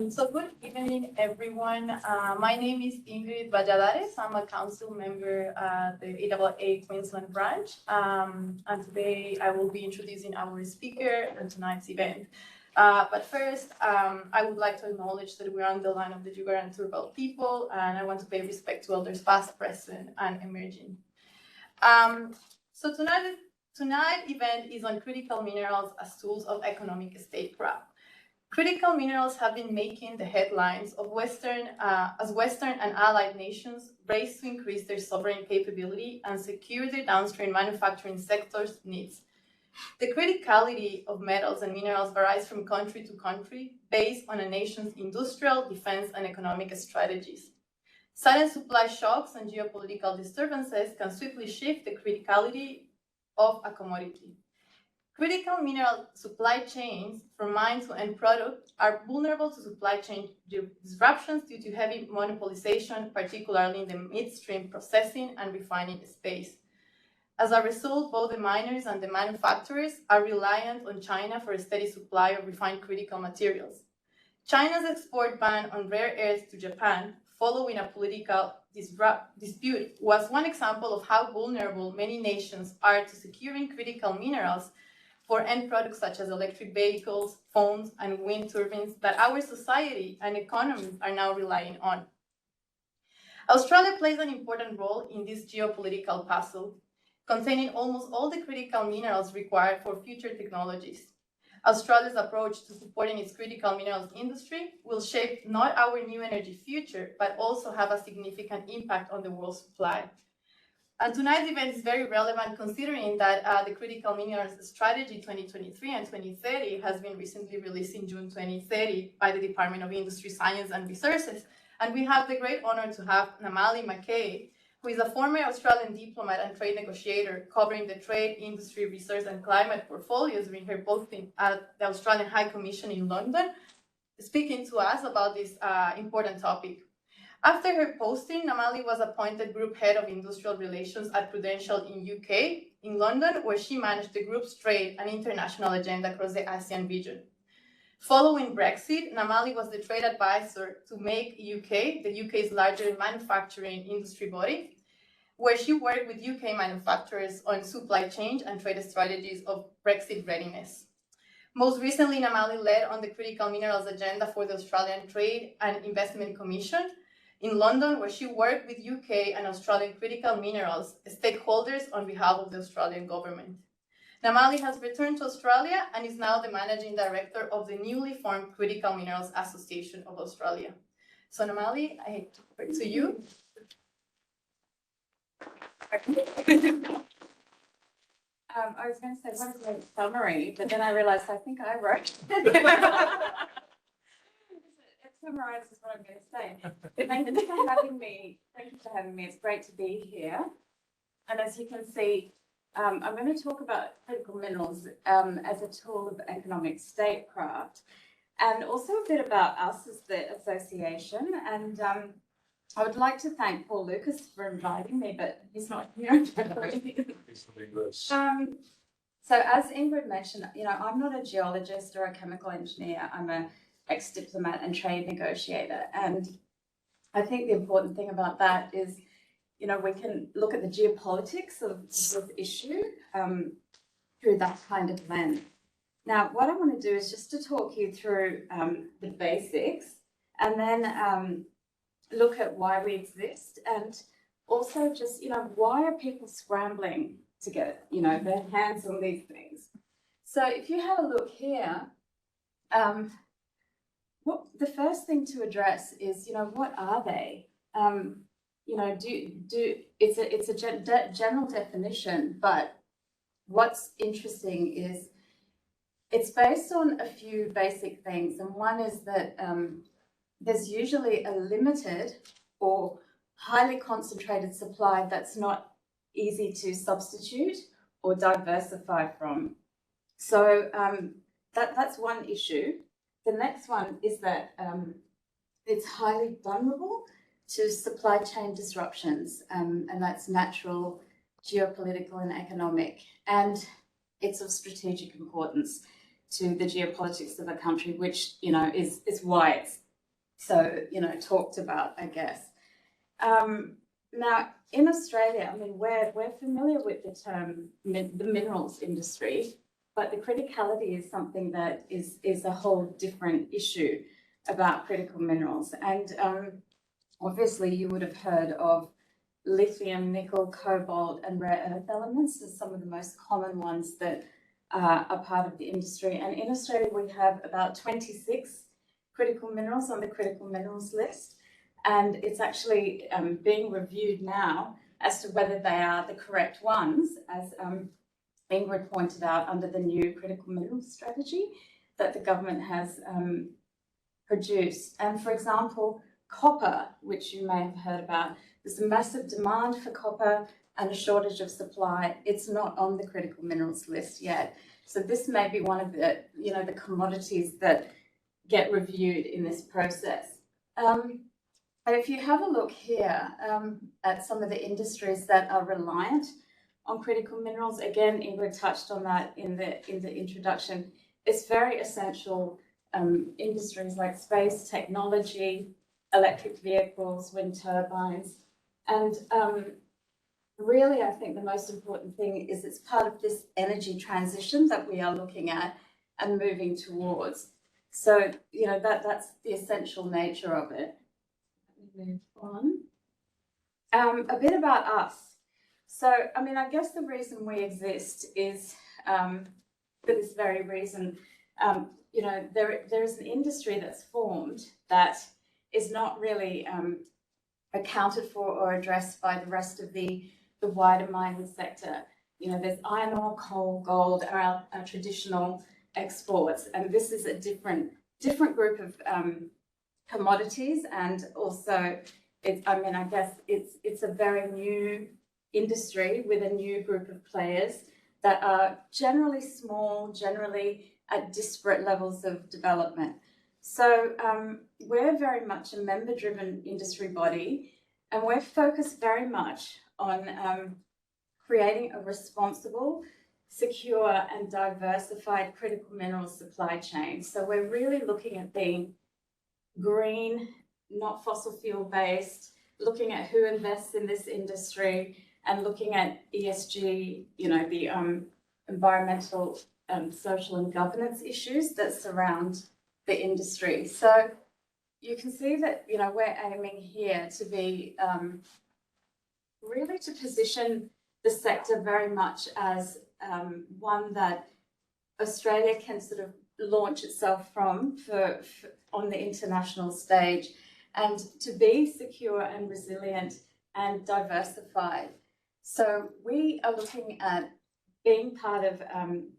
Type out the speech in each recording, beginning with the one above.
So good evening, everyone. My name is Ingrid Valladares. I'm a council member at the AAA Queensland branch. And today I will be introducing our speaker at tonight's event. But first, I would like to acknowledge that we're on the line of the Jugar and Turrbal people, and I want to pay respect to elders past, present, and emerging. So tonight's event is on critical minerals as tools of economic statecraft. Critical minerals have been making the headlines of as Western and allied nations race to increase their sovereign capability and secure their downstream manufacturing sector's needs. The criticality of metals and minerals varies from country to country based on a nation's industrial, defense, and economic strategies. Sudden supply shocks and geopolitical disturbances can swiftly shift the criticality of a commodity. Critical mineral supply chains from mine to end product are vulnerable to supply chain disruptions due to heavy monopolization, particularly in the midstream processing and refining space. As a result, both the miners and the manufacturers are reliant on China for a steady supply of refined critical materials. China's export ban on rare earths to Japan, following a political dispute, was one example of how vulnerable many nations are to securing critical minerals for end products such as electric vehicles, phones, and wind turbines that our society and economies are now relying on. Australia plays an important role in this geopolitical puzzle, containing almost all the critical minerals required for future technologies. Australia's approach to supporting its critical minerals industry will shape not our new energy future, but also have a significant impact on the world's supply. And tonight's event is very relevant considering that the Critical Minerals Strategy 2023 and 2030 has been recently released in June 2030 by the Department of Industry, Science and Resources. And we have the great honor to have Namali Mackay, who is a former Australian diplomat and trade negotiator covering the trade, industry, resource and climate portfolios during her posting at the Australian High Commission in London, speaking to us about this important topic. After her posting, Namali was appointed Group Head of Industrial Relations at Prudential in UK, in London, where she managed the group's trade and international agenda across the ASEAN region. Following Brexit, Namali was the trade advisor to Make UK, the UK's largest manufacturing industry body, where she worked with UK manufacturers on supply chain and trade strategies of Brexit readiness. Most recently, Namali led on the critical minerals agenda for the Australian Trade and Investment Commission in London, where she worked with UK and Australian critical minerals stakeholders on behalf of the Australian government. Namali has returned to Australia and is now the Managing Director of the newly formed Critical Minerals Association of Australia. So Namali, I turn to you. I was going to say, what a great summary, but then I realised I think I wrote It summarizes what I'm going to say. Thank you for having me. Thank you for having me. It's great to be here. And as you can see, I'm going to talk about critical minerals as a tool of economic statecraft, and also a bit about us as the association. And I would like to thank Paul Lucas for inviting me, but he's not here. So as Ingrid mentioned, I'm not a geologist or a chemical engineer. I'm an ex-diplomat and trade negotiator. And I think the important thing about that is, we can look at the geopolitics of this issue through that kind of lens. Now, what I want to do is just to talk you through the basics, and then look at why we exist, and also just, why are people scrambling to get, their hands on these things? So if you have a look here, the first thing to address is, what are they? It's a general definition, but what's interesting is it's based on a few basic things. And one is that there's usually a limited or highly concentrated supply that's not easy to substitute or diversify from. So that's one issue. The next one is that it's highly vulnerable to supply chain disruptions, and that's natural, geopolitical and economic. And it's of strategic importance to the geopolitics of a country, which, is why it's talked about, I guess. Now, in Australia, I mean, we're familiar with the term the minerals industry, but the criticality is something that is a whole different issue about critical minerals. And obviously, you would have heard of lithium, nickel, cobalt, and rare earth elements as some of the most common ones that are part of the industry. And in Australia, we have about 26 critical minerals on the critical minerals list. And it's actually being reviewed now as to whether they are the correct ones, as Ingrid pointed out, under the new critical minerals strategy that the government has produced. And for example, copper, which you may have heard about, there's a massive demand for copper and a shortage of supply. It's not on the critical minerals list yet. So this may be one of the, the commodities that get reviewed in this process. And if you have a look here at some of the industries that are reliant on critical minerals, again, Ingrid touched on that in the introduction. It's very essential industries like space, technology, electric vehicles, wind turbines. And really, I think the most important thing is it's part of this energy transition that we are looking at and moving towards. So, that's the essential nature of it. Move on. A bit about us. So, I mean, I guess the reason we exist is for this very reason. There is an industry that's formed that is not really accounted for or addressed by the rest of the wider mining sector. There's iron ore, coal, gold are our traditional exports, and this is a different group of commodities, and also I guess it's a very new industry with a new group of players that are generally small, generally at disparate levels of development. So we're very much a member-driven industry body, and we're focused very much on creating a responsible, secure and diversified critical minerals supply chain. So we're really looking at being green, not fossil fuel based, looking at who invests in this industry and looking at ESG, the environmental, social and governance issues that surround the industry. So you can see that, we're aiming here to be really to position the sector very much as one that Australia can sort of launch itself from on the international stage, and to be secure and resilient and diversified. So we are looking at being part of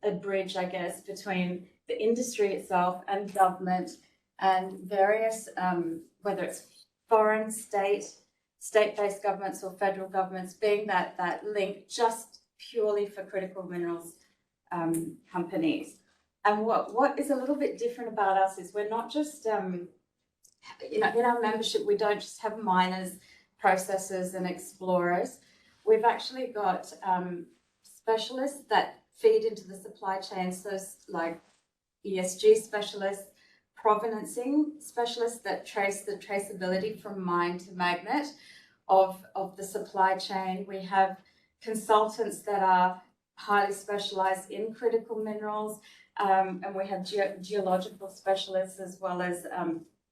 a bridge, I guess, between the industry itself and government and various, whether it's foreign, state-based governments or federal governments, being that link just purely for critical minerals companies. And what is a little bit different about us is we're not just, in our membership, we don't just have miners, processors and explorers. We've actually got specialists that feed into the supply chain, so like ESG specialists, provenancing specialists that trace the traceability from mine to magnet of the supply chain. We have consultants that are highly specialized in critical minerals, and we have geological specialists as well as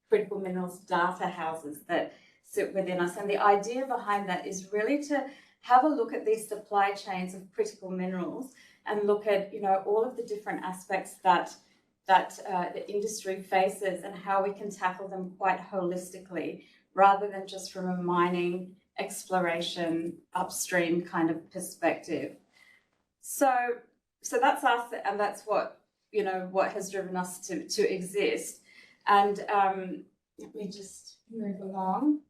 critical minerals data houses that sit within us. And the idea behind that is really to have a look at these supply chains of critical minerals and look at, all of the different aspects that the industry faces and how we can tackle them quite holistically, rather than just from a mining, exploration, upstream kind of perspective. So that's us, and that's what has driven us to exist. And let me just move along.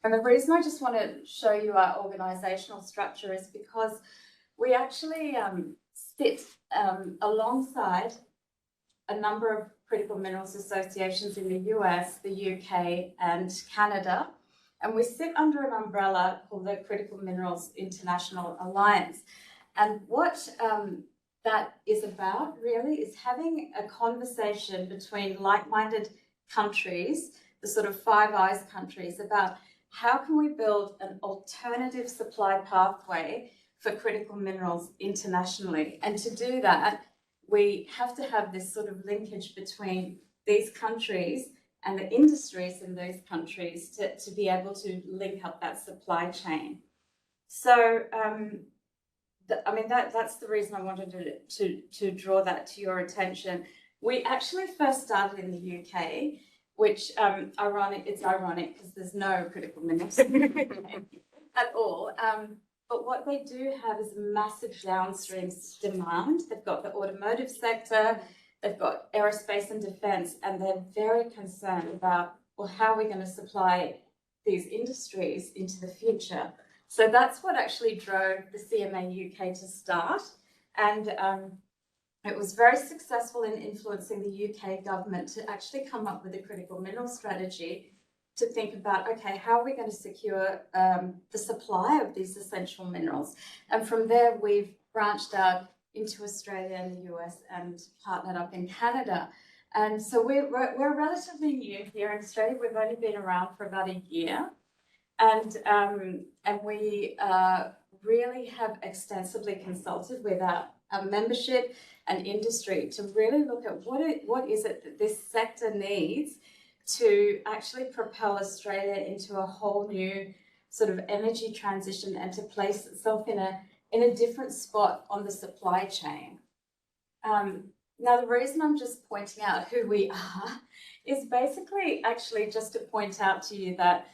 And the reason I just want to show you our organizational structure is because we actually sit alongside a number of critical minerals associations in the US, the UK and Canada. And we sit under an umbrella called the Critical Minerals International Alliance. And what that is about really is having a conversation between like-minded countries, the sort of Five Eyes countries about how can we build an alternative supply pathway for critical minerals internationally. And to do that, we have to have this sort of linkage between these countries and the industries in those countries to be able to link up that supply chain. So, I mean, that's the reason I wanted to draw that to your attention. We actually first started in the UK, which it's ironic because there's no critical minerals at all. But what they do have is massive downstream demand. They've got the automotive sector, they've got aerospace and defence, and they're very concerned about, well, how are we going to supply these industries into the future? So that's what actually drove the CMA UK to start. And it was very successful in influencing the UK government to actually come up with a critical mineral strategy to think about, okay, how are we going to secure the supply of these essential minerals? And from there, we've branched out into Australia and the US and partnered up in Canada. And so we're relatively new here in Australia. We've only been around for about a year. And we really have extensively consulted with our membership and industry to really look at what is it that this sector needs to actually propel Australia into a whole new sort of energy transition and to place itself in a different spot on the supply chain. Now, the reason I'm just pointing out who we are is basically actually just to point out to you that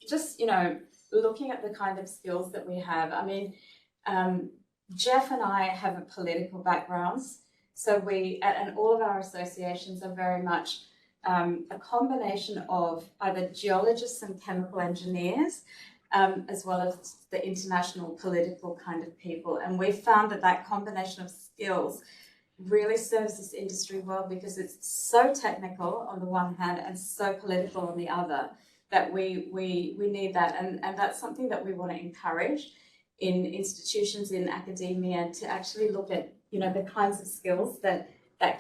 just, you know, looking at the kind of skills that we have. I mean, Jeff and I have a political backgrounds, so and all of our associations are very much a combination of either geologists and chemical engineers, as well as the international political kind of people. And we found that combination of skills really serves this industry well because it's so technical on the one hand and so political on the other that we need that. And that's something that we want to encourage in institutions, in academia, to actually look at, you know, the kinds of skills that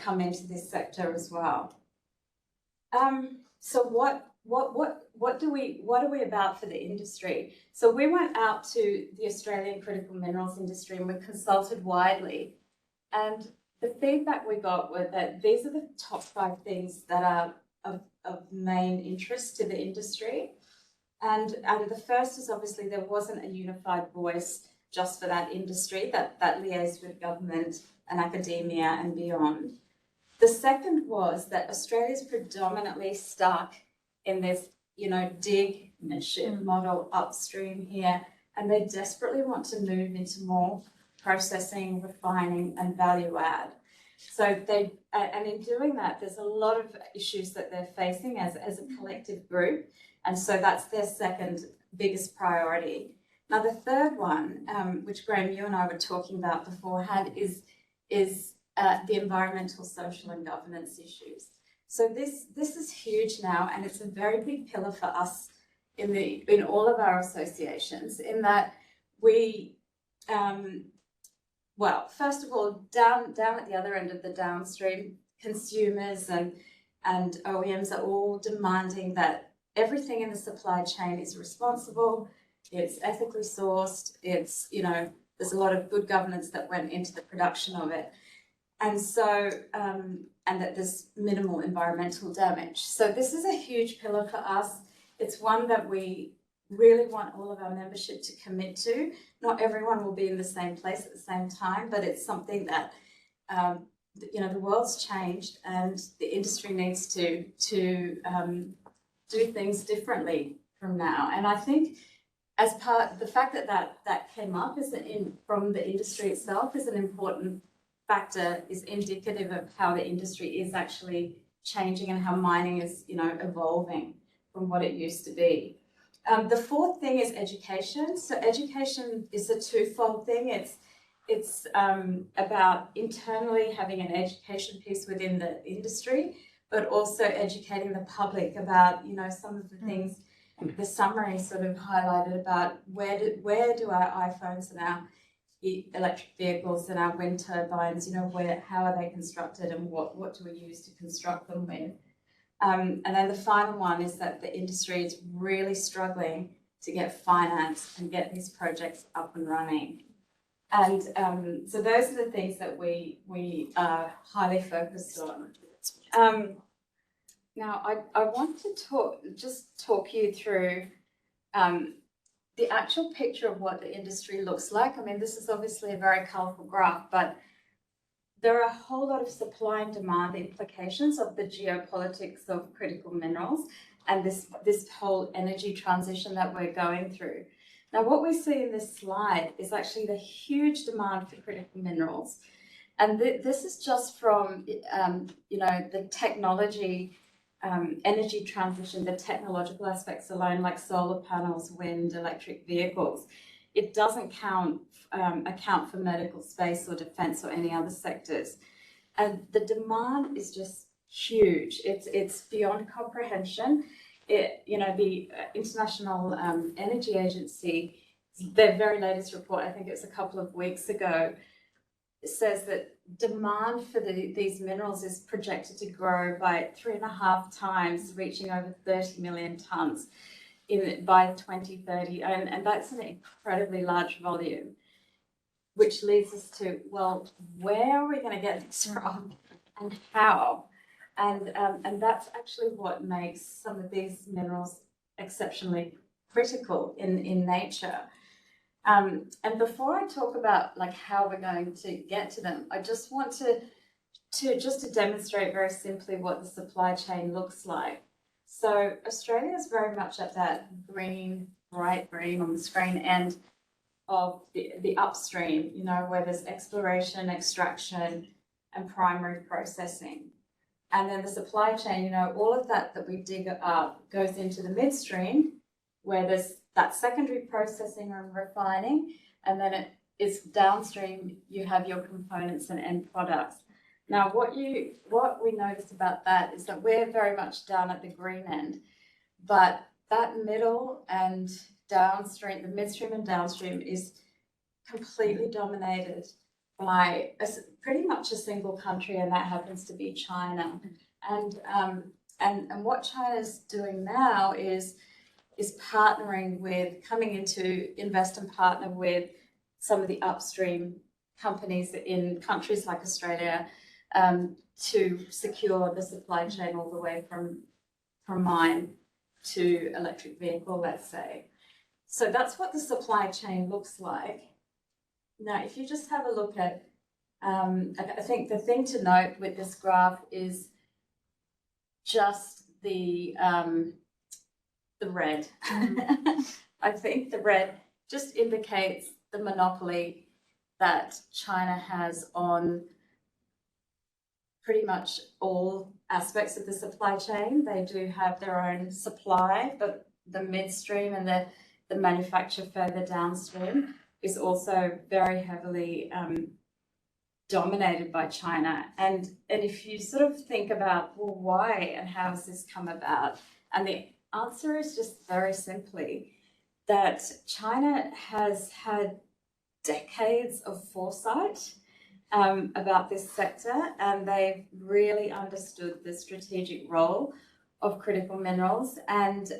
come into this sector as well. So what are we about for the industry? So we went out to the Australian critical minerals industry and we consulted widely. And the feedback we got were that these are the top 5 things that are of main interest to the industry. And the first is obviously there wasn't a unified voice just for that industry that liaised with government and academia and beyond. The second was that Australia's predominantly stuck in this, you know, dig and ship model upstream here, and they desperately want to move into more processing, refining, and value add. So and in doing that, there's a lot of issues that they're facing as a collective group, and so that's their second biggest priority. Now, the third one, which Graham, you and I were talking about beforehand, is the environmental, social, and governance issues. So this is huge now, and it's a very big pillar for us in all of our associations. In that we, well, first of all, down at the other end of the downstream, consumers and OEMs are all demanding that everything in the supply chain is responsible, it's ethically sourced, it's, you know, there's a lot of good governance that went into the production of it. And so, and that there's minimal environmental damage. So this is a huge pillar for us. It's one that we really want all of our membership to commit to. Not everyone will be in the same place at the same time, but it's something that, you know, the world's changed and the industry needs to do things differently from now. And I think as part, the fact that came up from the industry itself is an important factor, is indicative of how the industry is actually changing and how mining is, you know, evolving from what it used to be. The fourth thing is education. So education is a twofold thing. It's about internally having an education piece within the industry, but also educating the public about, you know, some of the things the summary sort of highlighted about where do our iPhones and our electric vehicles and our wind turbines, you know, how are they constructed and what do we use to construct them with. And then the final one is that the industry is really struggling to get finance and get these projects up and running. And so those are the things that we are highly focused on. Now, I want to talk you through the actual picture of what the industry looks like. I mean, this is obviously a very colourful graph, but there are a whole lot of supply and demand implications of the geopolitics of critical minerals and this whole energy transition that we're going through. Now, what we see in this slide is actually the huge demand for critical minerals. And this is just from, the technology, energy transition, the technological aspects alone, like solar panels, wind, electric vehicles. It doesn't account for medical space or defense or any other sectors. And the demand is just huge. It's beyond comprehension. The International Energy Agency, their very latest report, I think it was a couple of weeks ago, it says that demand for these minerals is projected to grow by 3.5 times, reaching over 30 million tonnes by 2030. And that's an incredibly large volume, which leads us to, well, where are we going to get this from and how? And that's actually what makes some of these minerals exceptionally critical in nature. And before I talk about like how we're going to get to them, I just want to demonstrate very simply what the supply chain looks like. So Australia is very much at that green, bright green on the screen end of the upstream, where there's exploration, extraction, and primary processing. And then the supply chain, all of that we dig up goes into the midstream, where there's that secondary processing and refining, and then it is downstream, you have your components and end products. Now, what we notice about that is that we're very much down at the green end, but that middle and downstream, the midstream and downstream, is completely dominated by pretty much a single country, and that happens to be China. And what China's doing now is coming to invest and partner with some of the upstream companies in countries like Australia to secure the supply chain all the way from mine to electric vehicle, let's say. So that's what the supply chain looks like. Now, if you just have a look at, I think the thing to note with this graph is just the red. I think the red just indicates the monopoly that China has on pretty much all aspects of the supply chain. They do have their own supply, but the midstream and the manufacture further downstream is also very heavily dominated by China. And if you sort of think about, well, why and how has this come about? And the answer is just very simply that China has had decades of foresight about this sector, and they've really understood the strategic role of critical minerals, and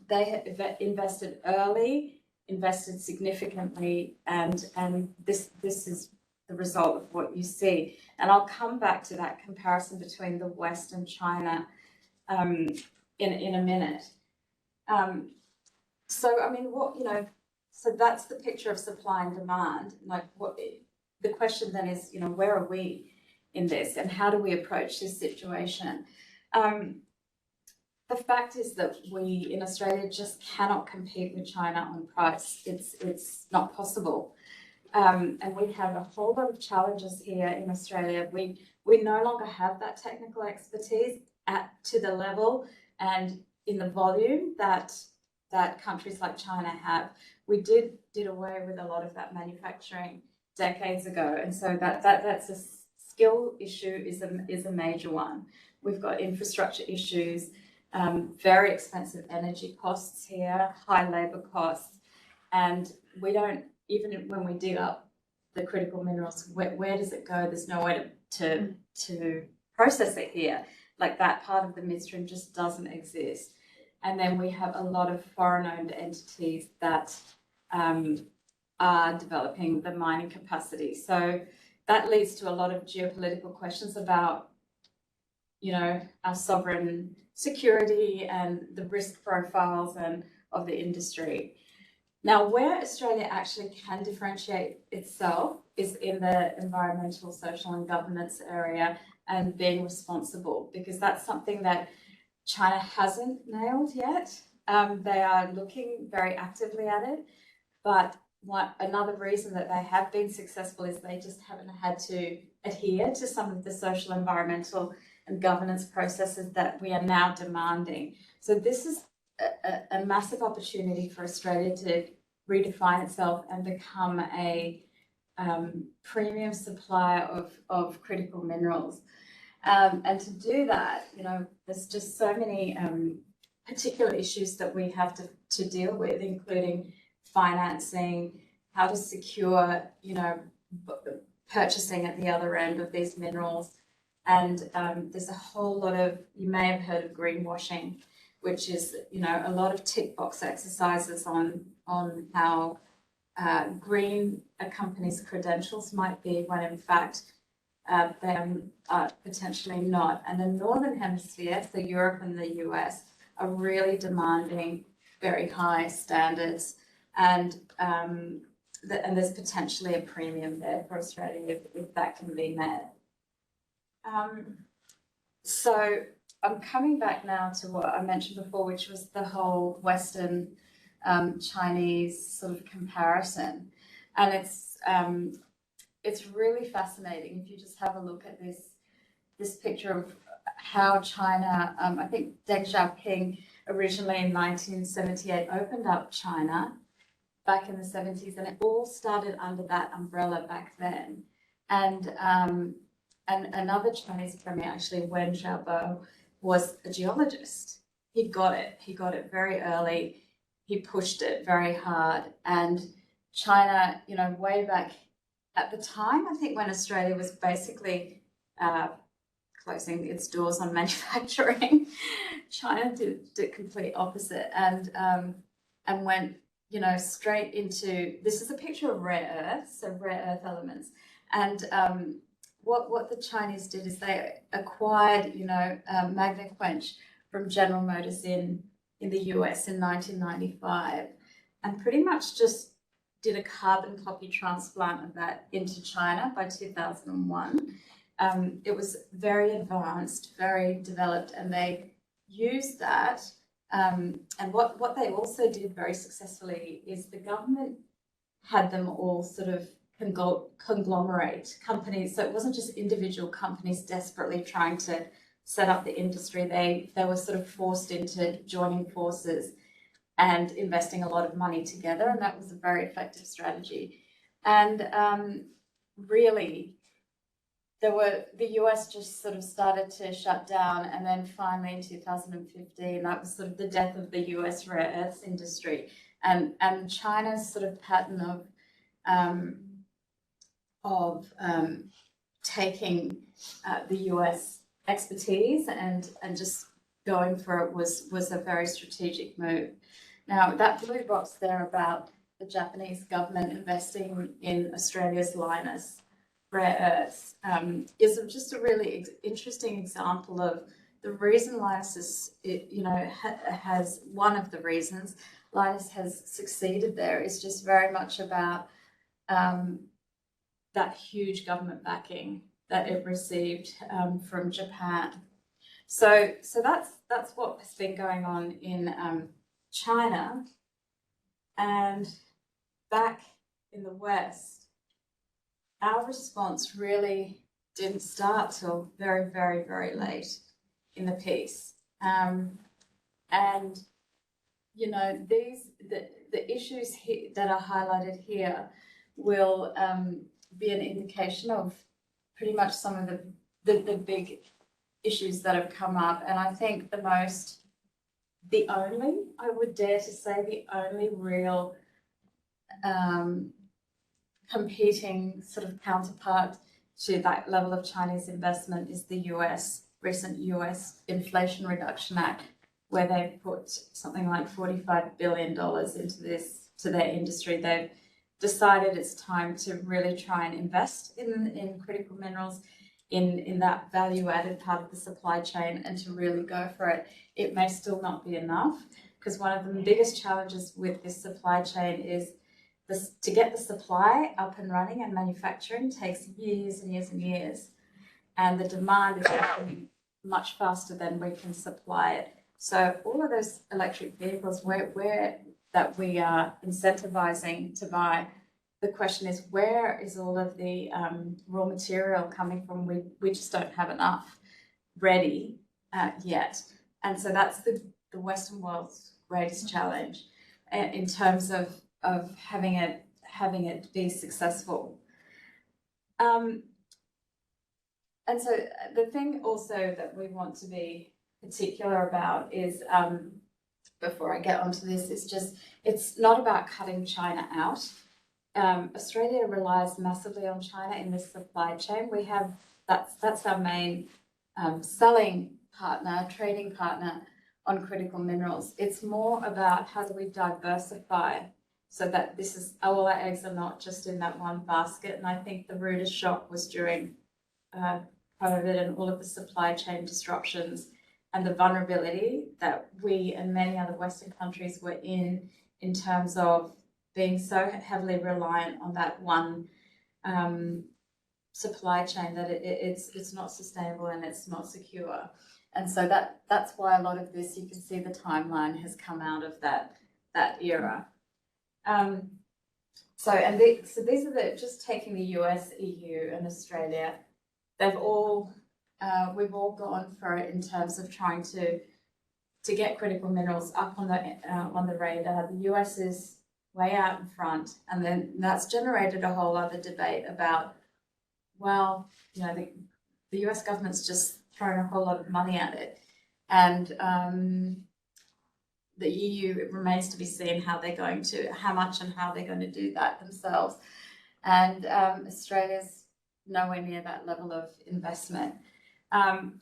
they have invested early, invested significantly, and this is the result of what you see. And I'll come back to that comparison between the West and China in a minute. So I mean, so that's the picture of supply and demand. Like, the question then is, where are we in this, and how do we approach this situation? The fact is that we in Australia just cannot compete with China on price. It's not possible. And we have a whole lot of challenges here in Australia. We no longer have that technical expertise to the level and in the volume that countries like China have. We did away with a lot of that manufacturing decades ago, and so that's a skill issue is a major one. We've got infrastructure issues, very expensive energy costs here, high labour costs, and we don't, even when we dig up the critical minerals, where does it go? There's no way to process it here. like that part of the midstream just doesn't exist. And then we have a lot of foreign-owned entities that are developing the mining capacity. So that leads to a lot of geopolitical questions about, you know, our sovereign security and the risk profiles and of the industry. Now, where Australia actually can differentiate itself is in the environmental, social, and governance area and being responsible, because that's something that China hasn't nailed yet. They are looking very actively at it, but another reason that they have been successful is they just haven't had to adhere to some of the social, environmental, and governance processes that we are now demanding. So this is a massive opportunity for Australia to redefine itself and become a premium supplier of critical minerals. And to do that, you know, there's just so many particular issues that we have to deal with, including financing, how to secure, you know, purchasing at the other end of these minerals. And there's a whole lot of, you may have heard of greenwashing, which is, you know, a lot of tick box exercises on how green a company's credentials might be, when in fact they are potentially not. And the Northern Hemisphere, so Europe and the US, are really demanding very high standards, and there's potentially a premium there for Australia if that can be met. So I'm coming back now to what I mentioned before, which was the whole Western Chinese sort of comparison. And it's really fascinating if you just have a look at this picture of how China, I think Deng Xiaoping originally in 1978 opened up China back in the 70s, and it all started under that umbrella back then. And another Chinese premier, actually, Wen Xiaobo, was a geologist. He got it very early. He pushed it very hard. And China, you know, way back at the time, I think when Australia was basically closing its doors on manufacturing, China did the complete opposite and went, you know, straight into, this is a picture of rare earths, so rare earth elements. And what the Chinese did is they acquired, you know, Magna-Quench from General Motors in the US in 1995, and pretty much just did a carbon copy transplant of that into China by 2001. It was very advanced, very developed, and they used that. And what they also did very successfully is the government had them all sort of conglomerate companies. So it wasn't just individual companies desperately trying to set up the industry. They were sort of forced into joining forces and investing a lot of money together, and that was a very effective strategy. And really, the US just sort of started to shut down, and then finally in 2015, that was sort of the death of the US rare earths industry, and China's sort of pattern of taking the US expertise and just going for it was a very strategic move. Now, that blue box there about the Japanese government investing in Australia's Lynas rare earths is just a really interesting example of the reason Lynas is, you know, has one of the reasons Lynas has succeeded there is just very much about that huge government backing that it received from Japan. So that's what has been going on in China. And back in the West, our response really didn't start till very, very, very late in the piece. And you know, the issues that are highlighted here will be an indication of pretty much some of the big issues that have come up. And I think I would dare to say the only real competing sort of counterpart to that level of Chinese investment is the US recent US Inflation Reduction Act, where they've put something like $45 billion to their industry. They've decided it's time to really try and invest in critical minerals, in that value-added part of the supply chain, and to really go for it. It may still not be enough, because one of the biggest challenges with this supply chain is to get the supply up and running and manufacturing takes years and years and years. And the demand is happening much faster than we can supply it. So all of those electric vehicles that we are incentivizing to buy, the question is, where is all of the raw material coming from? We just don't have enough ready yet. And so that's the Western world's greatest challenge in terms of having it be successful. And so the thing also that we want to be particular about is, before I get onto this, is just, it's not about cutting China out. Australia relies massively on China in this supply chain. That's our main selling partner, trading partner on critical minerals. It's more about how do we diversify so that all our eggs are not just in that one basket. And I think the rudest shock was during COVID and all of the supply chain disruptions and the vulnerability that we and many other Western countries were in terms of being so heavily reliant on that one supply chain that it's not sustainable and it's not secure. And so that's why a lot of this, you can see the timeline has come out of that era. So these are just taking the US, EU, and Australia. We've all gone for it in terms of trying to get critical minerals up on the radar. The US is way out in front, and then that's generated a whole other debate about, well, you know, the US government's just thrown a whole lot of money at it, and the EU, it remains to be seen how much and how they're going to do that themselves. And Australia's nowhere near that level of investment.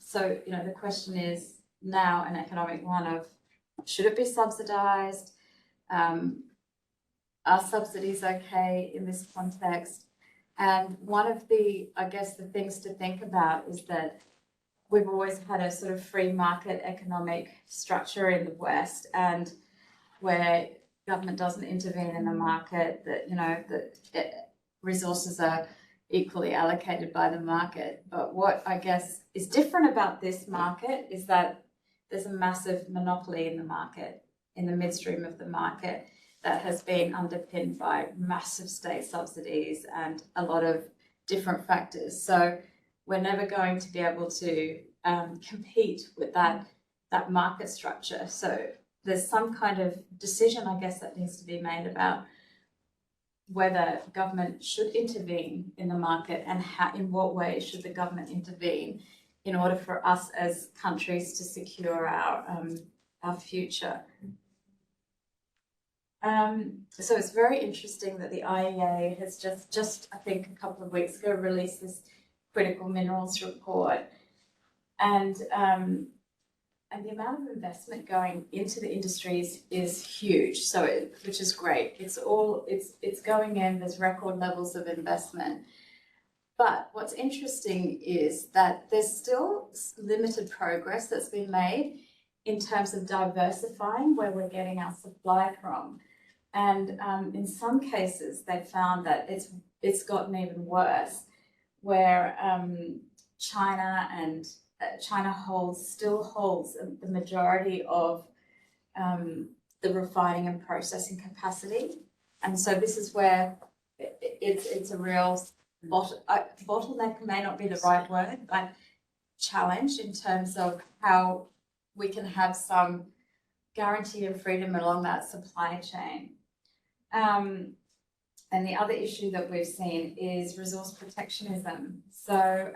So, you know, the question is now an economic one of, should it be subsidized? Are subsidies okay in this context? And one of the things to think about is that we've always had a sort of free market economic structure in the West, and where government doesn't intervene in the market, that, you know, resources are equally allocated by the market. But what I guess is different about this market is that there's a massive monopoly in the market, in the midstream of the market, that has been underpinned by massive state subsidies and a lot of different factors. So we're never going to be able to compete with that market structure. So there's some kind of decision, I guess, that needs to be made about whether government should intervene in the market, and in what way should the government intervene in order for us as countries to secure our future. So it's very interesting that the IEA has just I think a couple of weeks ago released this critical minerals report, and the amount of investment going into the industries is huge. So which is great. It's going in. There's record levels of investment. But what's interesting is that there's still limited progress that's been made in terms of diversifying where we're getting our supply from. And in some cases, they found that it's gotten even worse, where China still holds the majority of the refining and processing capacity. And so this is where it's a real bottleneck, may not be the right word, but challenge in terms of how we can have some guarantee of freedom along that supply chain. And the other issue that we've seen is resource protectionism. So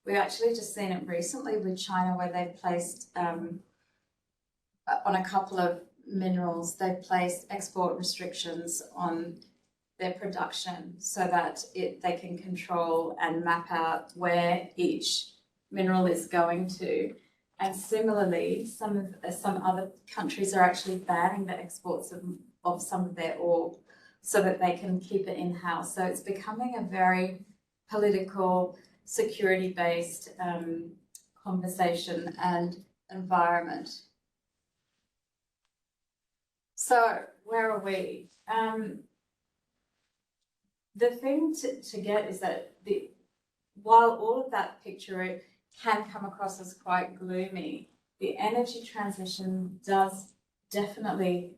we've actually just seen it recently with China, where they've placed, on a couple of minerals, they've placed export restrictions on their production so that they can control and map out where each mineral is going to. And similarly, some other countries are actually banning the exports of some of their ore so that they can keep it in-house. So it's becoming a very political, security-based conversation and environment. So where are we? The thing to get is that while all of that picture can come across as quite gloomy, the energy transition does definitely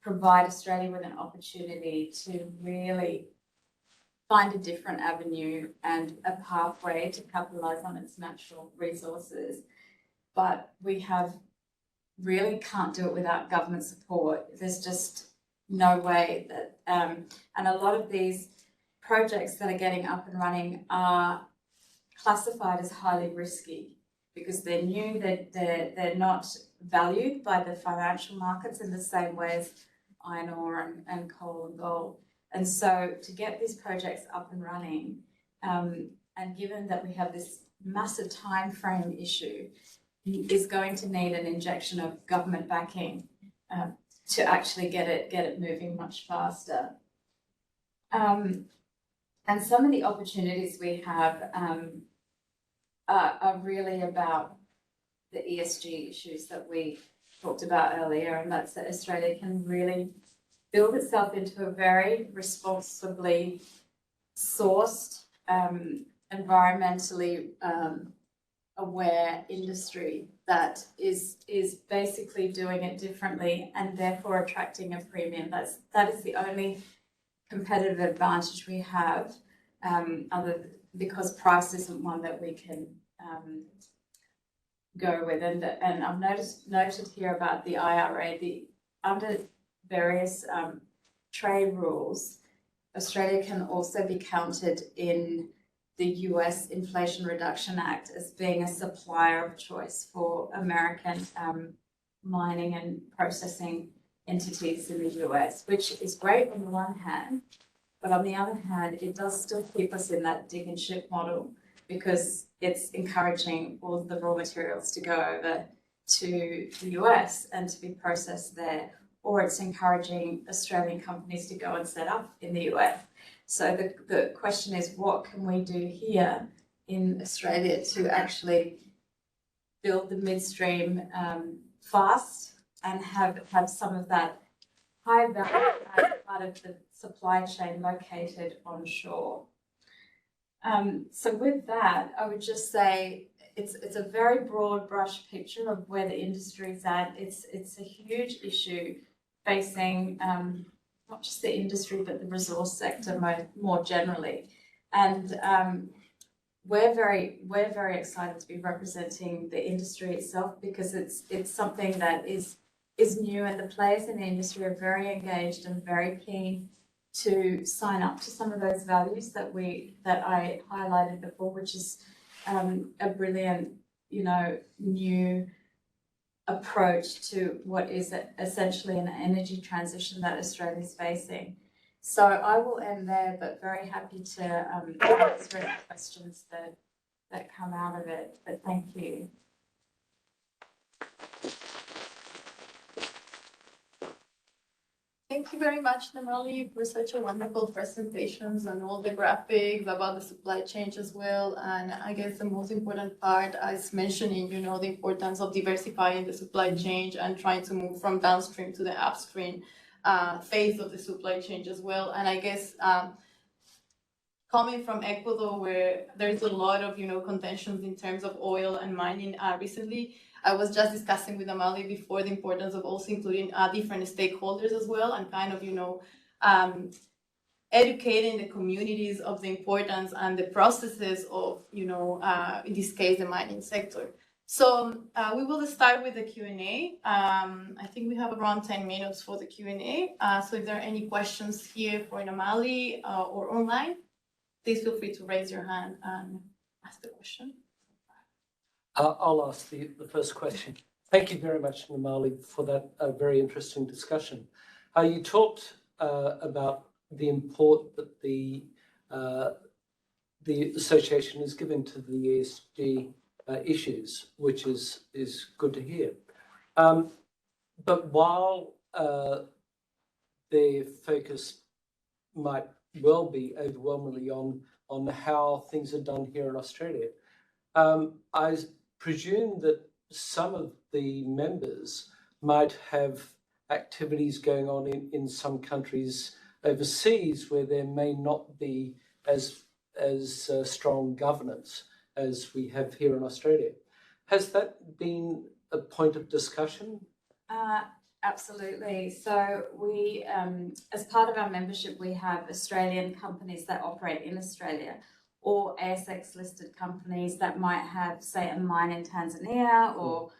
provide Australia with an opportunity to really find a different avenue and a pathway to capitalise on its natural resources. But we really can't do it without government support. There's just no way that, and a lot of these projects that are getting up and running are classified as highly risky because they're new, they're not valued by the financial markets in the same way as iron ore and coal and gold. And so to get these projects up and running, and given that we have this massive time frame issue, is going to need an injection of government backing to actually get it moving much faster. And some of the opportunities we have are really about the ESG issues that we talked about earlier, and that's that Australia can really build itself into a very responsibly sourced, environmentally aware industry that is basically doing it differently and therefore attracting a premium. That is the only competitive advantage we have, because price isn't one that we can go with. And I've noted here about the IRA, under various trade rules, Australia can also be counted in the US Inflation Reduction Act as being a supplier of choice for American mining and processing entities in the US, which is great on the one hand, but on the other hand, it does still keep us in that dig and ship model because it's encouraging all of the raw materials to go over to the US and to be processed there, or it's encouraging Australian companies to go and set up in the US. So the question is, what can we do here in Australia to actually build the midstream fast and have some of that high value part of the supply chain located onshore? So with that, I would just say it's a very broad brush picture of where the industry's at. It's a huge issue facing not just the industry, but the resource sector more generally. And we're very excited to be representing the industry itself because it's something that is new, and the players in the industry are very engaged and very keen to sign up to some of those values that I highlighted before, which is a brilliant, new approach to what is essentially an energy transition that Australia is facing. So I will end there, but very happy to answer any questions that come out of it. But thank you. Thank you very much, Namali, for such a wonderful presentations and all the graphics about the supply chain as well. And I guess the most important part is mentioning, the importance of diversifying the supply chain and trying to move from downstream to the upstream phase of the supply chain as well. And I guess coming from Ecuador, where there's a lot of, contentions in terms of oil and mining recently, I was just discussing with Namali before the importance of also including different stakeholders as well, and kind of, educating the communities of the importance and the processes of, in this case, the mining sector. So we will start with the Q&A. I think we have around 10 minutes for the Q&A. So if there are any questions here for Namali or online, please feel free to raise your hand and ask the question. I'll ask the first question. Thank you very much, Namali, for that very interesting discussion. You talked about the import that the association has given to the ESG issues, which is good to hear. But while their focus might well be overwhelmingly on how things are done here in Australia, I presume that some of the members might have activities going on in some countries overseas where there may not be as strong governance as we have here in Australia. Has that been a point of discussion? Absolutely. So we, as part of our membership, we have Australian companies that operate in Australia, or ASX listed companies that might have, say, a mine in Tanzania or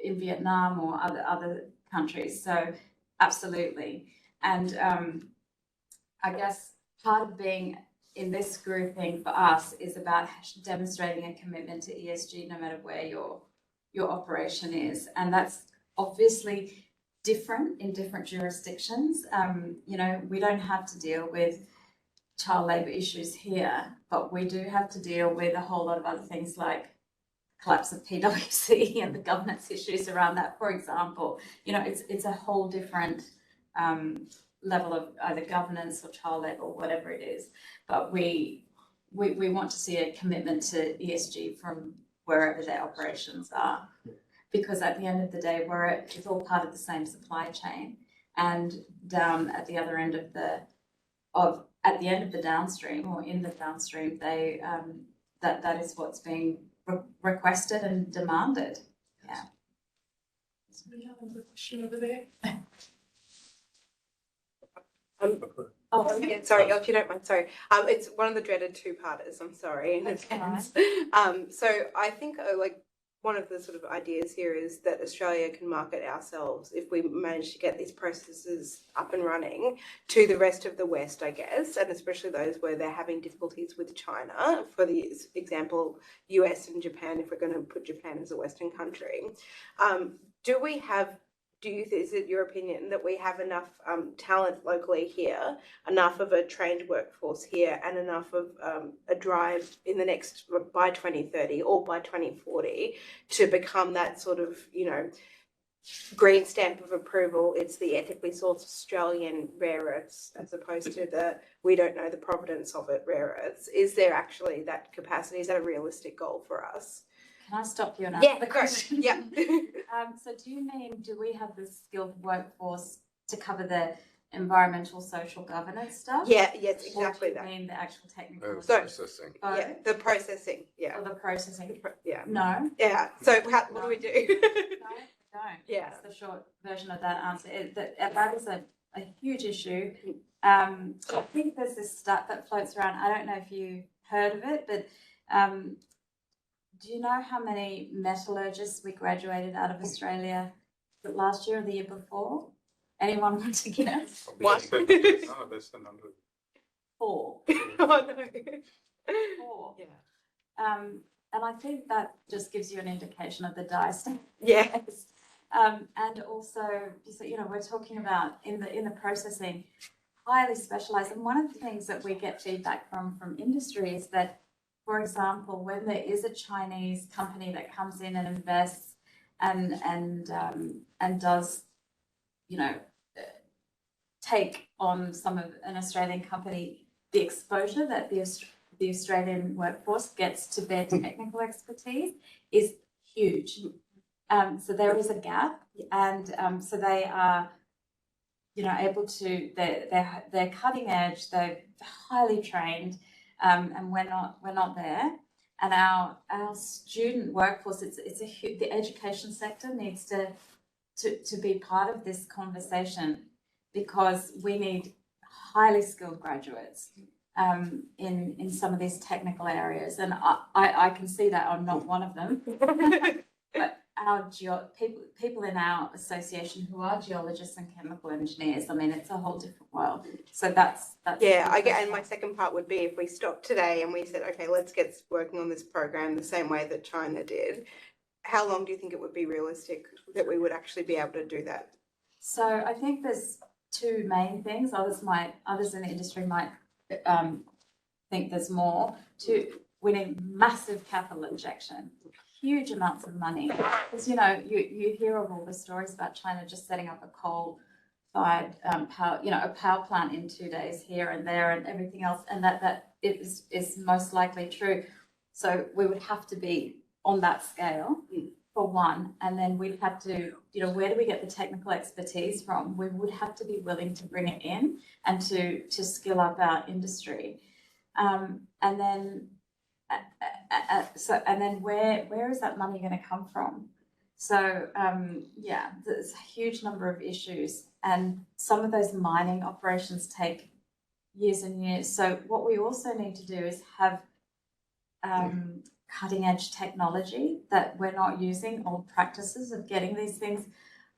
in Vietnam or other countries. So absolutely. And I guess part of being in this grouping for us is about demonstrating a commitment to ESG no matter where your operation is. And that's obviously different in different jurisdictions. You know, we don't have to deal with child labour issues here, but we do have to deal with a whole lot of other things like collapse of PwC and the governance issues around that, for example. You know, it's a whole different level of either governance or child labour or whatever it is. But we want to see a commitment to ESG from wherever their operations are, because at the end of the day, it's all part of the same supply chain, and down at the other end of the downstream, or in the downstream, they that is what's being requested and demanded. Yeah. We have another question over there. Oh, yeah, sorry, if you don't mind, sorry. It's one of the dreaded two-parters, I'm sorry in advance. So I think like one of the sort of ideas here is that Australia can market ourselves if we manage to get these processes up and running to the rest of the West, I guess, and especially those where they're having difficulties with China. For the example, US and Japan, if we're going to put Japan as a Western country. Is it your opinion that we have enough talent locally here, enough of a trained workforce here, and enough of a drive in the next, by 2030 or by 2040, to become that sort of, you know, green stamp of approval? It's the ethically sourced Australian rare earths, as opposed to the we don't know the provenance of it rare earths. Is there actually that capacity? Is that a realistic goal for us? Can I stop you and ask the question? Yeah. So do we have the skilled workforce to cover the environmental, social governance stuff? Yeah, yes, exactly or do that. you mean the actual technical? Processing. Yeah, the processing. Yeah. Or the processing? Yeah. No. Yeah. So what do we do? No, don't. Yeah. That's the short version of that answer. That is a huge issue. I think there's this stat that floats around. I don't know if you heard of it, but do you know how many metallurgists we graduated out of Australia last year or the year before? Anyone want to guess? One. Oh, less than 100. 4. Oh no. 4. Yeah. And I think that just gives you an indication of the dire state. Yeah. And also, you know, we're talking about in the processing, highly specialized. And one of the things that we get feedback from industry is that, for example, when there is a Chinese company that comes in and invests and does, you know, take on some of an Australian company, the exposure that the Australian workforce gets to their technical expertise is huge. So there is a gap, and so they are, you know, able to. They're cutting edge. They're highly trained. And we're not there, and our student workforce, the education sector needs to be part of this conversation, because we need highly skilled graduates in some of these technical areas, and I can see that I'm not one of them, but our people in our association who are geologists and chemical engineers, I mean, it's a whole different world. So that's Yeah, I get. And my second part would be, if we stopped today and we said, okay, let's get working on this program the same way that China did, how long do you think it would be realistic that we would actually be able to do that? So I think there's two main things. Others in the industry might think there's more. we need massive capital injection, huge amounts of money. Because, you know, you hear of all the stories about China just setting up a coal-fired power, you know, a power plant in 2 days here and there and everything else, and that is most likely true. So we would have to be on that scale for one, and then we'd have to, you know, where do we get the technical expertise from? We would have to be willing to bring it in and to skill up our industry. And then where is that money going to come from? So yeah, there's a huge number of issues, and some of those mining operations take years and years. So what we also need to do is have cutting edge technology that we're not using, old practices of getting these things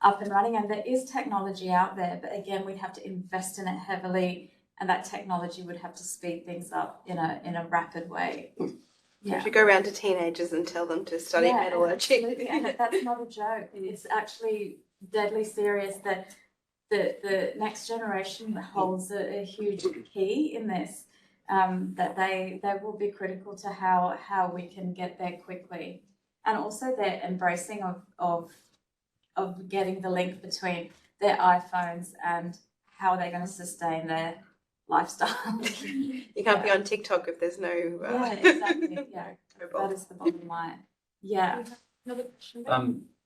up and running. And there is technology out there, but again, we'd have to invest in it heavily, and that technology would have to speed things up in a rapid way. You should go around to teenagers and tell them to study metallurgy. Absolutely. And that's not a joke. It's actually deadly serious. That the next generation holds a huge key in this. That they will be critical to how we can get there quickly, and also their embracing of getting the link between their iPhones and how they're going to sustain their lifestyle. You can't be on TikTok if there's no. Yeah, exactly. Yeah, that is the bottom line. Yeah. Another question.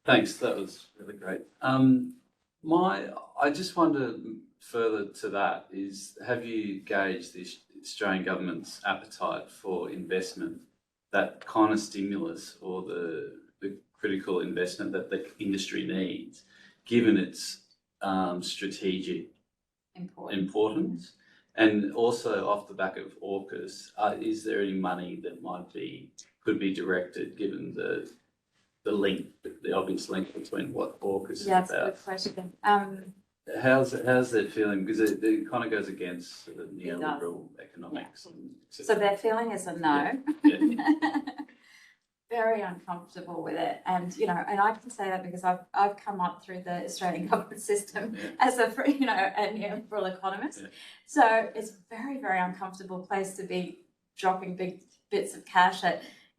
Thanks, that was really great. I just wonder further to that is, have you gauged the Australian government's appetite for investment, that kind of stimulus or the critical investment that the industry needs, given its strategic importance? And also off the back of AUKUS, is there any money that could be directed, given the obvious link between what AUKUS is Yeah, that's about? a good question. How's that feeling? Because it kind of goes against the neoliberal economics. So their feeling is a no. Yeah. Very uncomfortable with it, and you know, and I can say that because I've come up through the Australian government system as a neoliberal economist. Yeah. So it's a very, very uncomfortable place to be dropping big bits of cash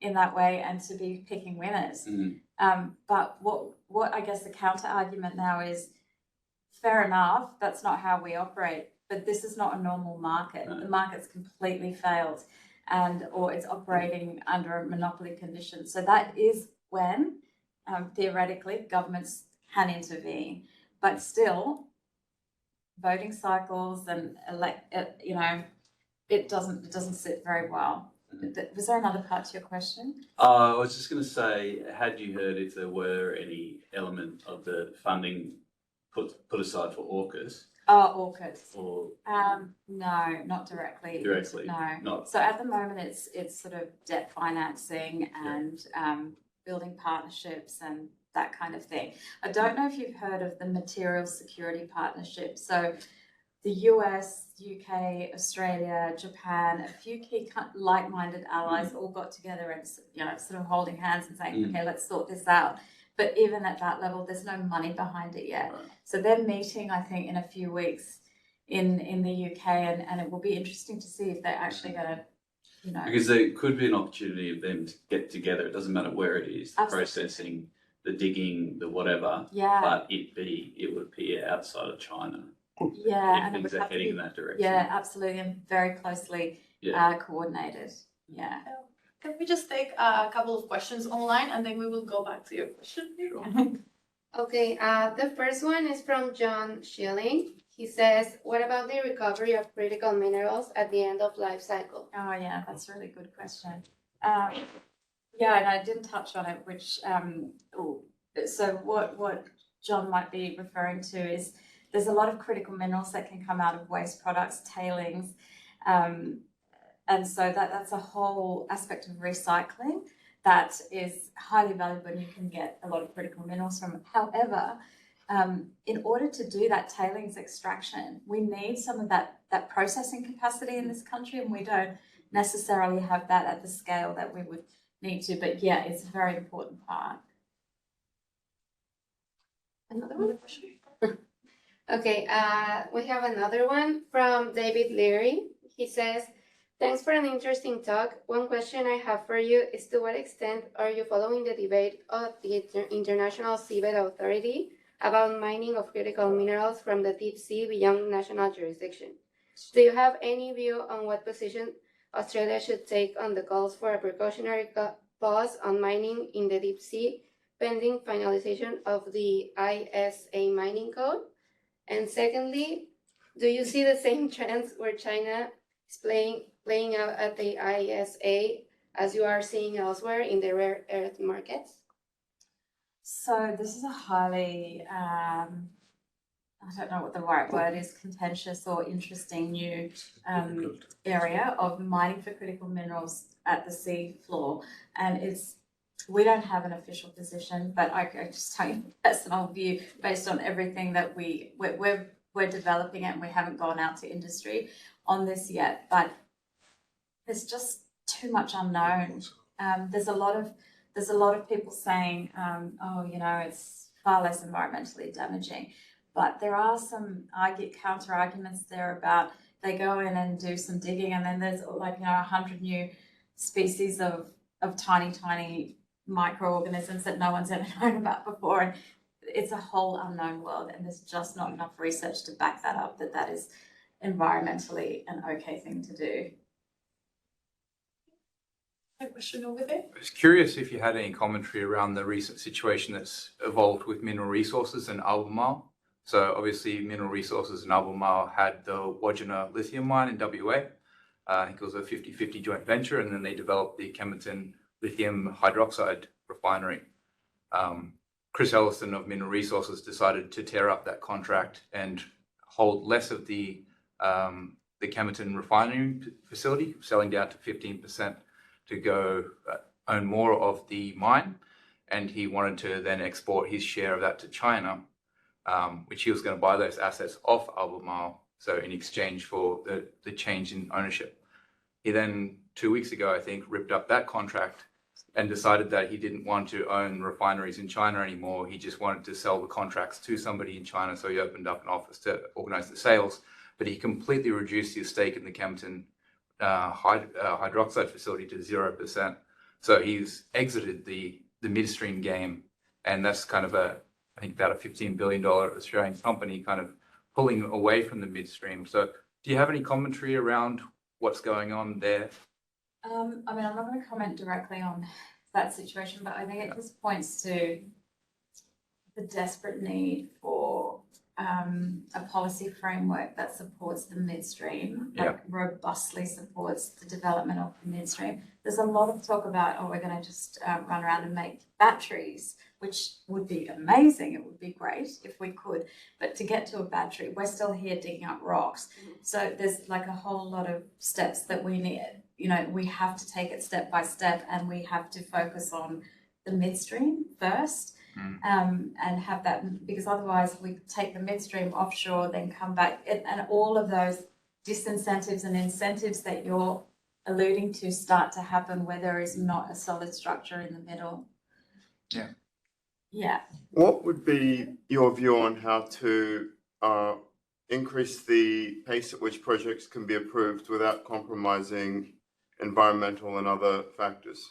in that way, and to be picking winners. Mm-hmm. But what I guess the counter argument now is, fair enough, that's not how we operate, but this is not a normal market. No. The market's completely failed, or it's operating under a monopoly condition. So that is when, theoretically, governments can intervene. But still, voting cycles and it doesn't sit very well. Was there another part to your question? I was just going to say, had you heard if there were any element of the funding put aside for AUKUS? Oh, AUKUS. Or no, not directly. Directly, no. Not. So at the moment, it's sort of debt financing and building partnerships and that kind of thing. I don't know if you've heard of the Material Security Partnership. So the US, UK, Australia, Japan, a few key like-minded allies all got together and sort of holding hands and saying, okay, let's sort this out. But even at that level, there's no money behind it yet. Right. So they're meeting, I think, in a few weeks in the UK, and it will be interesting to see if they're actually going to, Because there could be an opportunity of them to get together. It doesn't matter where it is, the processing, the digging, the whatever. Yeah. But it would appear outside of China. Yeah, and things are heading in that direction. Yeah, absolutely, and very closely coordinated. Yeah. Can we just take a couple of questions online, and then we will go back to your question? Sure. Okay, the first one is from John Schilling. He says, what about the recovery of critical minerals at the end of life cycle? Oh yeah, that's a really good question. Yeah, and I didn't touch on it, which, so what John might be referring to is there's a lot of critical minerals that can come out of waste products, tailings, and so that's a whole aspect of recycling that is highly valuable, and you can get a lot of critical minerals from it. However, in order to do that tailings extraction, we need some of that processing capacity in this country, and we don't necessarily have that at the scale that we would need to. But yeah, it's a very important part. Another one? Okay, we have another one from David Leary. He says, Thanks for an interesting talk. One question I have for you is, to what extent are you following the debate of the International Seabed Authority about mining of critical minerals from the deep sea beyond national jurisdiction? Do you have any view on what position Australia should take on the calls for a precautionary pause on mining in the deep sea pending finalization of the ISA mining code? And secondly, do you see the same trends where China is playing out at the ISA as you are seeing elsewhere in the rare earth markets? So this is a highly, I don't know what the right word is, contentious or interesting new area of mining for critical minerals at the sea floor. And we don't have an official position, but I just tell you a personal view based on everything that we're developing, and we haven't gone out to industry on this yet. But there's just too much unknown. There's a lot of people saying, oh, it's far less environmentally damaging. But there are some counter arguments there about they go in and do some digging, and then there's 100 new species of tiny microorganisms that no one's ever known about before. And it's a whole unknown world, and there's just not enough research to back that up, that is environmentally an okay thing to do. A question over there? I was curious if you had any commentary around the recent situation that's evolved with mineral resources in Albemarle. So obviously mineral resources in Albemarle had the Wodgina lithium mine in WA. I think it was a 50-50 joint venture, and then they developed the Kemerton lithium hydroxide refinery. Chris Ellison of Mineral Resources decided to tear up that contract and hold less of the Kemerton refinery facility, selling down to 15%, to go own more of the mine. And he wanted to then export his share of that to China, which he was going to buy those assets off Albemarle, so in exchange for the change in ownership. He then, 2 weeks ago, I think, ripped up that contract and decided that he didn't want to own refineries in China anymore. He just wanted to sell the contracts to somebody in China, so he opened up an office to organize the sales. But he completely reduced his stake in the Kemerton hydroxide facility to 0%. So he's exited the midstream game, and that's kind of I think about a $15 billion Australian company kind of pulling away from the midstream. So do you have any commentary around what's going on there? I'm not going to comment directly on that situation, but I think it just points to the desperate need for a policy framework that supports the midstream, robustly supports the development of the midstream. There's a lot of talk about, we're going to just run around and make batteries, which would be amazing. It would be great if we could. But to get to a battery, we're still here digging up rocks. So there's a whole lot of steps that we need. We have to take it step by step, and we have to focus on the midstream first. And have that, because otherwise we take the midstream offshore, then come back, and all of those disincentives and incentives that you're alluding to start to happen where there is not a solid structure in the middle. Yeah. What would be your view on how to increase the pace at which projects can be approved without compromising environmental and other factors?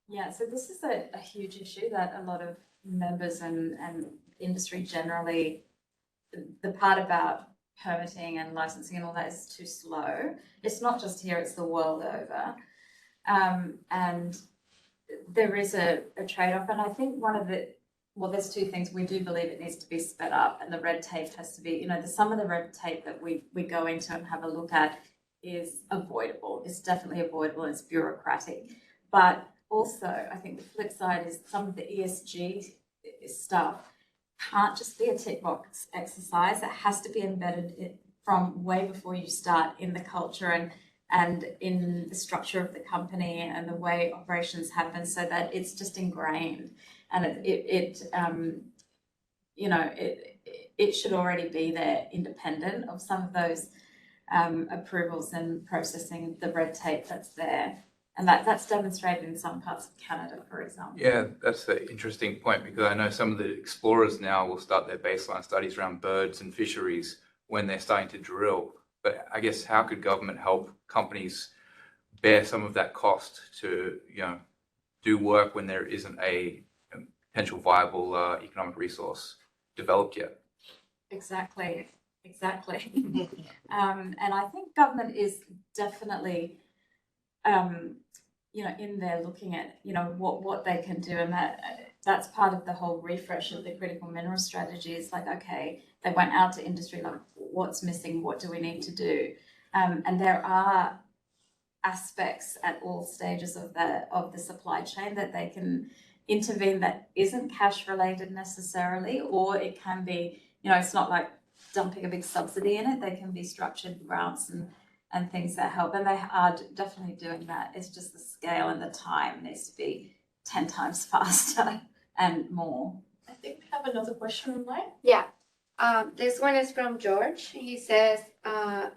Yeah, so this is a huge issue that a lot of members and industry generally, the part about permitting and licensing and all that is too slow. It's not just here, it's the world over. And there is a trade-off. And I think there's two things. We do believe it needs to be sped up, and the red tape has to be, some of the red tape that we go into and have a look at is avoidable. It's definitely avoidable. It's bureaucratic. But also, I think the flip side is some of the ESG stuff can't just be a tick box exercise. It has to be embedded from way before you start in the culture and in the structure of the company and the way operations happen, so that it's just ingrained. And it should already be there, independent of some of those approvals and processing, the red tape that's there. And that's demonstrated in some parts of Canada, for example. Yeah, that's an interesting point, because I know some of the explorers now will start their baseline studies around birds and fisheries when they're starting to drill. But I guess how could government help companies bear some of that cost to, do work when there isn't a potential viable economic resource developed yet? Exactly. And I think government is definitely, in there looking at, what they can do, and that's part of the whole refresh of the critical mineral strategy. It's like, okay, they went out to industry, like, what's missing? What do we need to do? And there are aspects at all stages of the supply chain that they can intervene that isn't cash related necessarily, or it can be, it's not like dumping a big subsidy in it. They can be structured grants and things that help, and they are definitely doing that. It's just the scale and the time needs to be 10 times faster and more. I think we have another question online. Yeah. This one is from George. He says,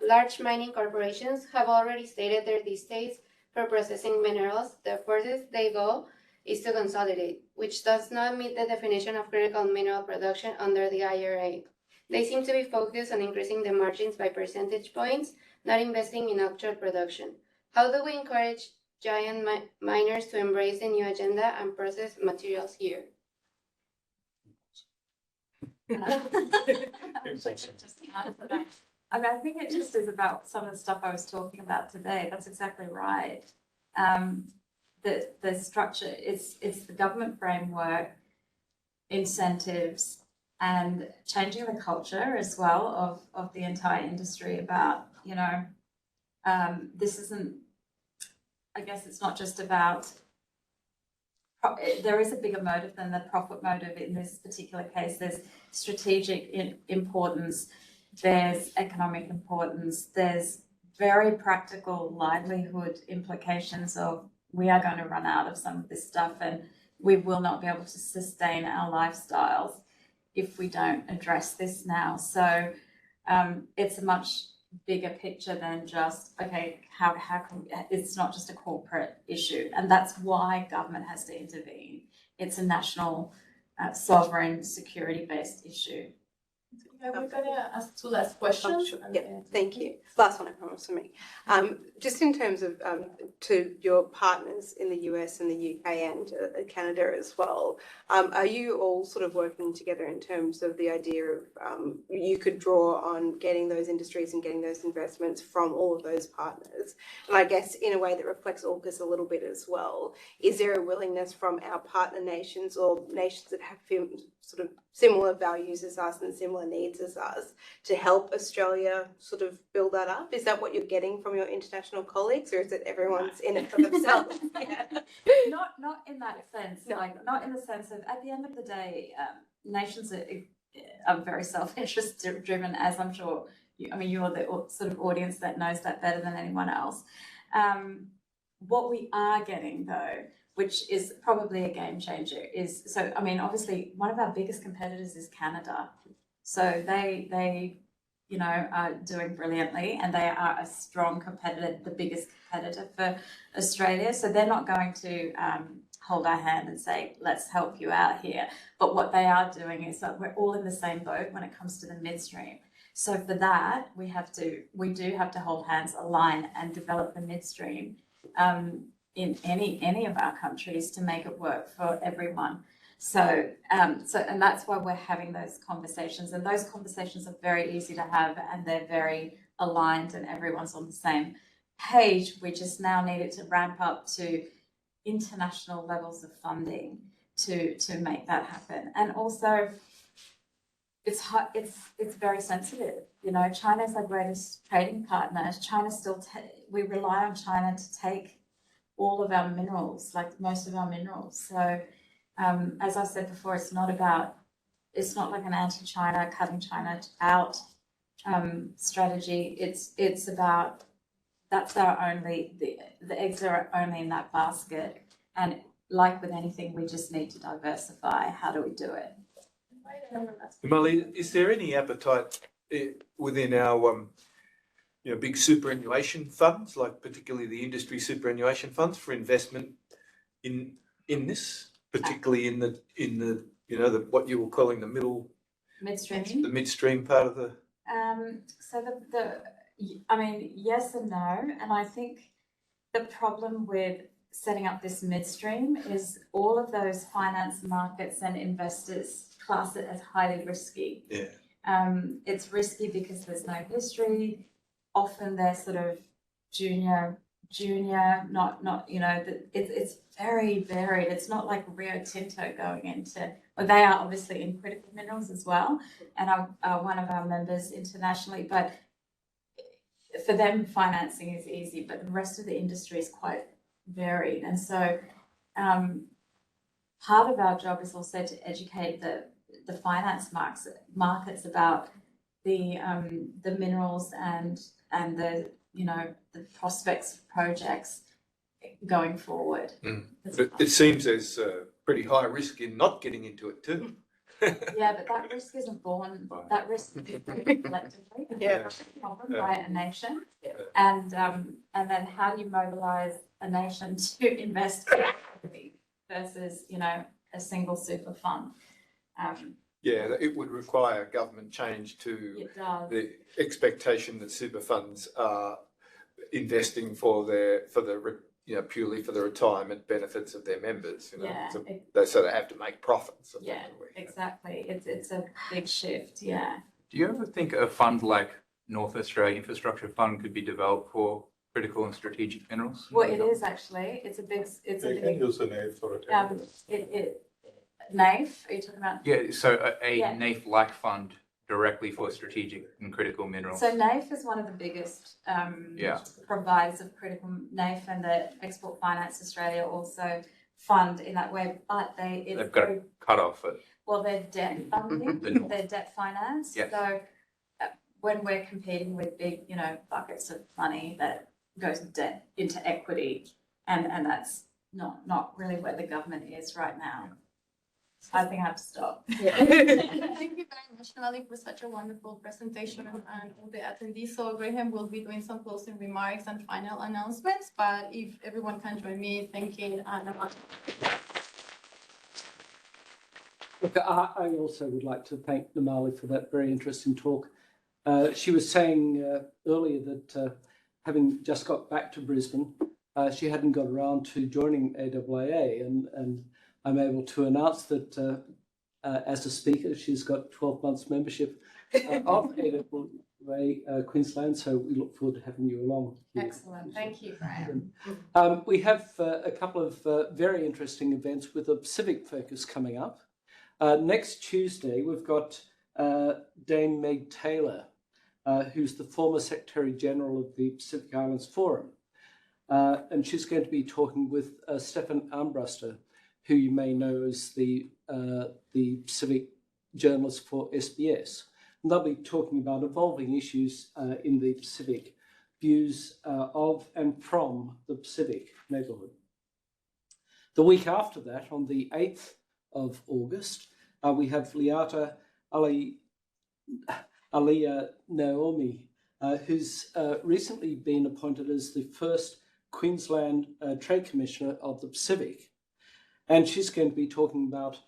large mining corporations have already stated their distaste for processing minerals. The furthest they go is to consolidate, which does not meet the definition of critical mineral production under the IRA. They seem to be focused on increasing the margins by percentage points, not investing in actual production. How do we encourage giant miners to embrace the new agenda and process materials here? I think it just is about some of the stuff I was talking about today. That's exactly right. The structure, it's the government framework, incentives, and changing the culture as well of the entire industry about, this isn't, I guess it's not just about, there is a bigger motive than the profit motive in this particular case. There's strategic importance, there's economic importance, there's very practical livelihood implications of we are going to run out of some of this stuff and we will not be able to sustain our lifestyles if we don't address this now. So it's a much bigger picture than just, okay, how can, it's not just a corporate issue. And that's why government has to intervene. It's a national sovereign security-based issue. Yeah, we're gonna ask two last questions. Sure. Yeah, thank you. Last one, I promise, for me. Just in terms of to your partners in the US and the UK and Canada as well, are you all sort of working together in terms of the idea of you could draw on getting those industries and getting those investments from all of those partners? And I guess in a way that reflects AUKUS a little bit as well, is there a willingness from our partner nations or nations that have sort of similar values as us and similar needs as us to help Australia sort of build that up? Is that what you're getting from your international colleagues, or is it everyone's in it for themselves? Yeah. Not in that sense. No. Like, not in the sense of, at the end of the day, nations are very self-interest driven, as I'm sure you're the sort of audience that knows that better than anyone else. What we are getting though, which is probably a game changer, is, so, obviously one of our biggest competitors is Canada. So they are doing brilliantly, and they are a strong competitor, the biggest competitor for Australia. So they're not going to hold our hand and say, let's help you out here. But what they are doing is that we're all in the same boat when it comes to the midstream. So for that, we do have to hold hands, align, and develop the midstream in any of our countries to make it work for everyone. So and that's why we're having those conversations, and those conversations are very easy to have, and they're very aligned, and everyone's on the same page. We just now need it to ramp up to international levels of funding to make that happen. And also, it's very sensitive. China's our greatest trading partner. China we rely on China to take all of our minerals, like most of our minerals. So as I said before, it's not like an anti-China, cutting China out strategy. It's about, that's our only, the eggs are only in that basket. And like with anything, we just need to diversify. How do we do it? Namali, is there any appetite within our big superannuation funds, like particularly the industry superannuation funds, for investment in this, particularly in the what you were calling the midstream part of the? So I mean, yes and no. And I think the problem with setting up this midstream is all of those finance markets and investors class it as highly risky. Yeah. It's risky because there's no history. Often they're sort of junior, not it's very varied. It's not like Rio Tinto going into, well, they are obviously in critical minerals as well, and are one of our members internationally, but for them financing is easy, but the rest of the industry is quite varied. And so part of our job is also to educate the finance markets about the minerals and the the prospects of projects going forward. But it seems there's pretty high risk in not getting into it too. Yeah, but that risk isn't born. That risk is born collectively. Yeah. Problem by a nation, and then how do you mobilize a nation to invest collectively versus a single super fund? Yeah, it would require government change to It does. the expectation that super funds are investing purely for the retirement benefits of their members. Yeah, So they sort of have to make profits. Yeah, exactly. It's a big shift. Yeah. Do you ever think a fund like North Australia Infrastructure Fund could be developed for critical and strategic minerals? Well, it is actually. It's a big. They can use a NAIF for it. NAIF. Are you talking about? Yeah, so a Yeah. NAIF-like fund directly for strategic and critical minerals. So NAIF is one of the biggest Yeah. providers of critical. NAIF and the Export Finance Australia also fund in that way, but They've got a cut off it. well, they're debt funding, they're debt finance. Yes. So when we're competing with big, buckets of money that goes debt into equity, and that's not really where the government is right now. I think I have to stop. Thank you very much, Namali, for such a wonderful presentation and all the attendees. So Graham will be doing some closing remarks and final announcements, but if everyone can join me in thanking Namali. Look, I also would like to thank Namali for that very interesting talk. She was saying earlier that having just got back to Brisbane, she hadn't got around to joining AAA, and I'm able to announce that as a speaker, she's got 12 months membership of AAA Queensland, so we look forward to having you along. Excellent. Thank you, Graham. We have a couple of very interesting events with a Pacific focus coming up. Next Tuesday, we've got Dame Meg Taylor, who's the former Secretary General of the Pacific Islands Forum. And she's going to be talking with Stefan Armbruster, who you may know as the Pacific journalist for SBS. And they'll be talking about evolving issues in the Pacific, views of and from the Pacific neighbourhood. The week after that, on the 8th of August, we have Liata Alia Naomi, who's recently been appointed as the first Queensland Trade Commissioner of the Pacific. And she's going to be talking about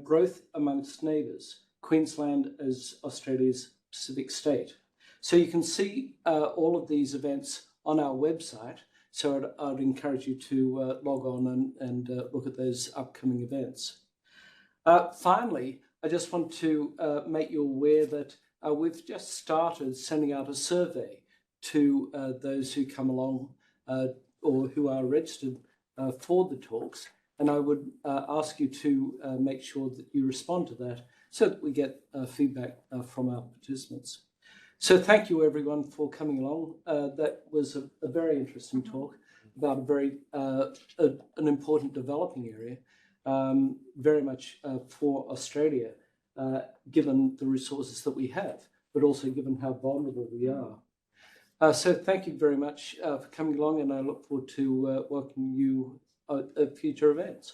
growth amongst neighbours, Queensland as Australia's Pacific state. So you can see all of these events on our website. So I'd encourage you to log on and look at those upcoming events. Finally, I just want to make you aware that we've just started sending out a survey to those who come along or who are registered for the talks. And I would ask you to make sure that you respond to that so that we get feedback from our participants. So thank you everyone for coming along. That was a very interesting talk about a very an important developing area, very much for Australia, given the resources that we have, but also given how vulnerable we are. So thank you very much for coming along, and I look forward to welcoming you at future events.